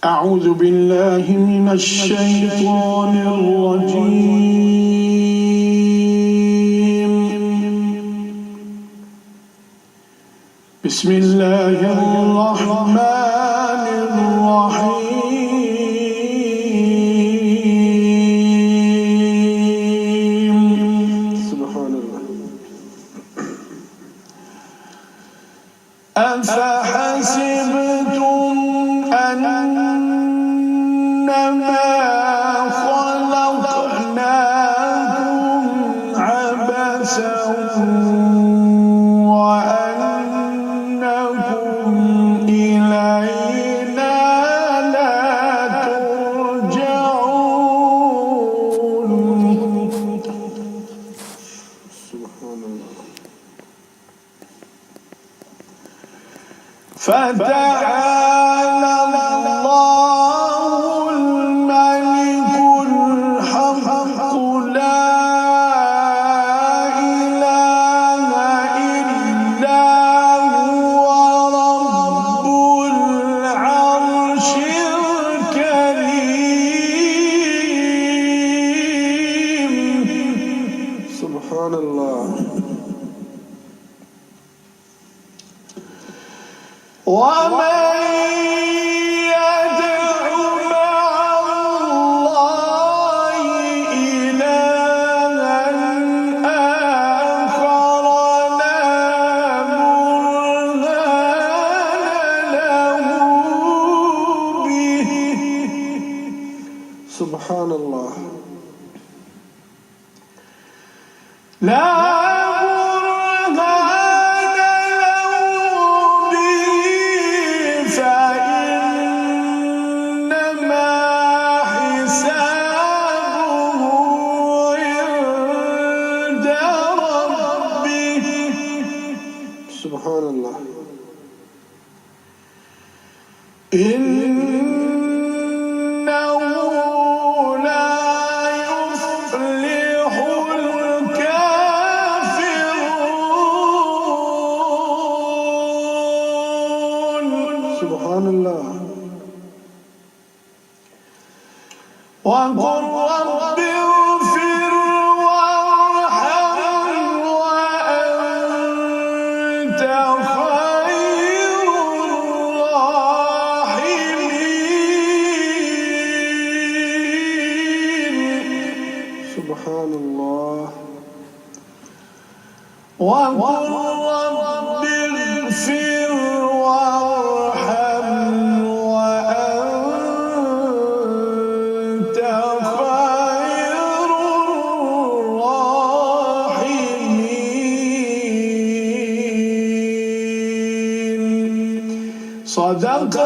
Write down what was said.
أعوذ بالله من الشيطان الرجيم. بسم الله الرحمن الرحيم. سبحان الله. أفحسبتم أنما خلقناكم عبثا وأنكم إلينا لا ترجعون. سبحان الله. فتعالى الله الملك الحق لا إله إلا هو رب العرش الكريم. سبحان الله. ومن يدع مع الله إلها آخر لا برهان له به. سبحان الله. لا سبحان الله. إنه لا يفلح الكافرون. سبحان الله. وقل رب اغفر وارحم وأنت خير الراحمين. سبحان الله. وقل رب اغفر وارحم وأنت خير الراحمين. صدق